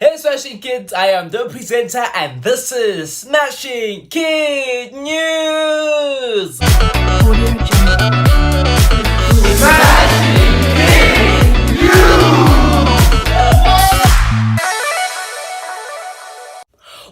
Hey Smashing Kids, I am the presenter and this is Smashing Kid News!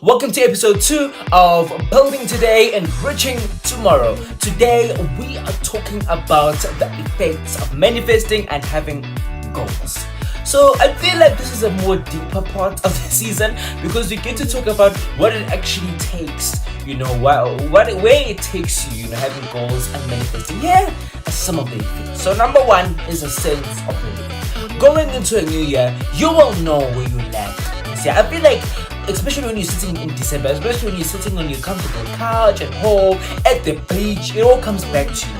Welcome to episode 2 of Building Today, Enriching Tomorrow. Today we are talking about the effects of manifesting and having goals. So I feel like this is a more deeper part of the season because we get to talk about what it actually takes, where it takes you, having goals and manifesting. Here are some of the effects. So number 1 is a sense of relief. Going into a new year, you will know where you land. See, I feel like especially when you're sitting in December, especially when you're sitting on your comfortable couch at home, at the beach, it all comes back to you.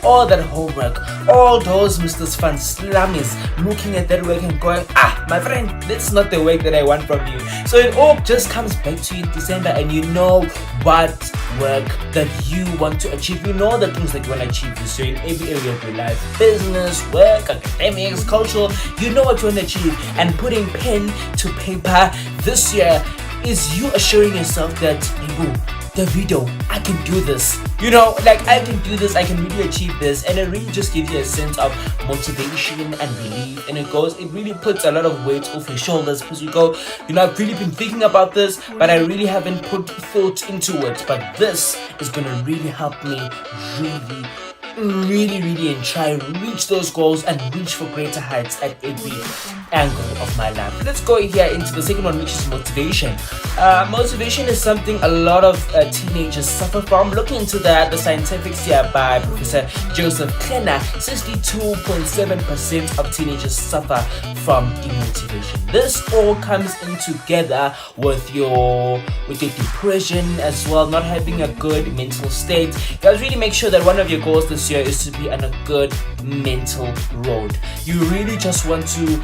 All that homework, all those Mr. Fun slummies looking at that work and going, my friend, that's not the work that I want from you. So it all just comes back to you in December and you know what work that you want to achieve. You know the things that you want to achieve this year in every area of your life. Business, work, academics, cultural. You know what you want to achieve. And putting pen to paper this year is you assuring yourself that, Davido, I can do this. I can do this, I can really achieve this. And it really just gives you a sense of motivation and relief. And it really puts a lot of weight off your shoulders because you go, I've really been thinking about this, but I really haven't put thought into it. But this is going to really help me really and try and reach those goals and reach for greater heights at every angle of my life. Let's go here into the second one, which is motivation. Motivation is something a lot of teenagers suffer from. Looking into the scientifics here by Professor Joseph Klenner, 62.7% of teenagers suffer from demotivation. This all comes in together with your depression as well, not having a good mental state. Guys, really make sure that one of your goals this year is to be on a good mental road. You really just want to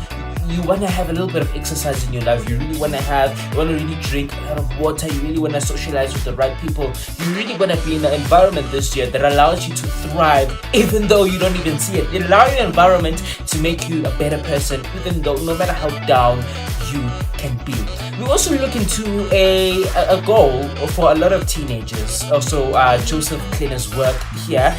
have a little bit of exercise in your life. You want to really drink a lot of water. You really want to socialize with the right people. You really want to be in an environment this year that allows you to thrive even though you don't even see it. It allows your environment to make you a better person even though no matter how down you can be. We also look into a goal for a lot of teenagers. Also, Joseph Klenner's work here,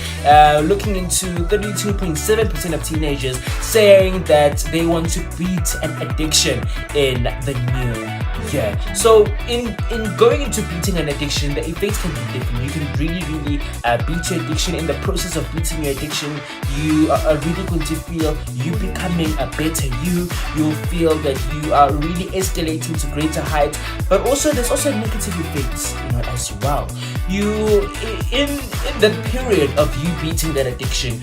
looking into 32.7% of teenagers saying that they want to beat an addiction in the new year. So in going into beating an addiction, the effects can be different. You can really beat your addiction. In the process of beating your addiction, you are really going to feel you becoming a better you. You'll feel that you are really escalating to greater heights, but also there's also negative effects as well. You in the period of you beating that addiction,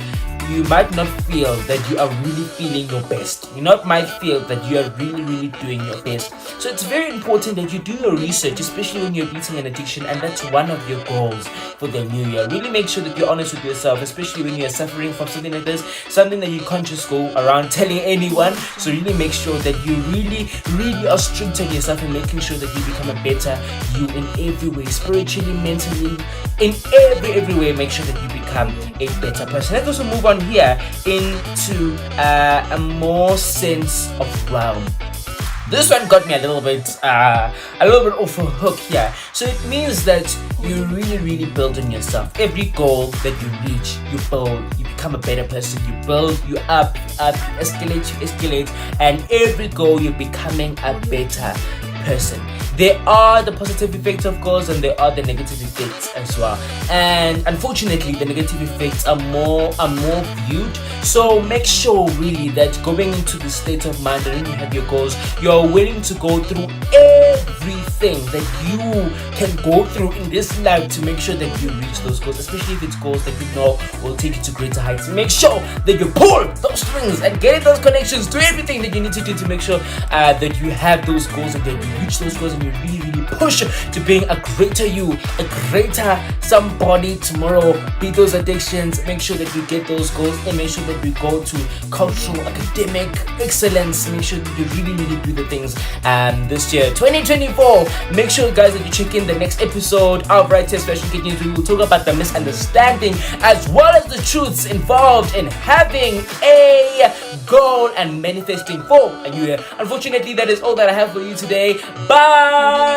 you might not feel that you are really feeling your best. You might feel that you are really doing your best. So it's very important that you do your research, especially when you're beating an addiction, and that's one of your goals for the new year. Really make sure that you're honest with yourself, especially when you're suffering from something like this, something that you can't just go around telling anyone. So really make sure that you really are strict on yourself and making sure that you become a better you in every way, spiritually, mentally, in every way. Make sure that you become a better person. Let's also move on here into a more sense of realm. This one got me a little bit off a hook here. So it means that you really build on yourself. Every goal that you reach, you build, you become a better person. You build, you up, you escalate, and every goal you're becoming a better person. There are the positive effects of goals and there are the negative effects as well. And unfortunately, the negative effects are more viewed. So make sure really that going into the state of mind and when you have your goals, you're willing to go through everything that you can go through in this life to make sure that you reach those goals, especially if it's goals that you know will take you to greater heights. Make sure that you pull those strings and get those connections to everything that you need to do to make sure that you have those goals and that you reach those goals and you you really push to being a greater you, a greater somebody tomorrow. Beat those addictions. Make sure that you get those goals and make sure that we go to cultural, academic excellence. Make sure that you really do the things this year, 2024. Make sure, guys, that you check in the next episode of Right Test Special Kid News. We will talk about the misunderstanding as well as the truths involved in having a goal and manifesting for a new year. Unfortunately, that is all that I have for you today. Bye.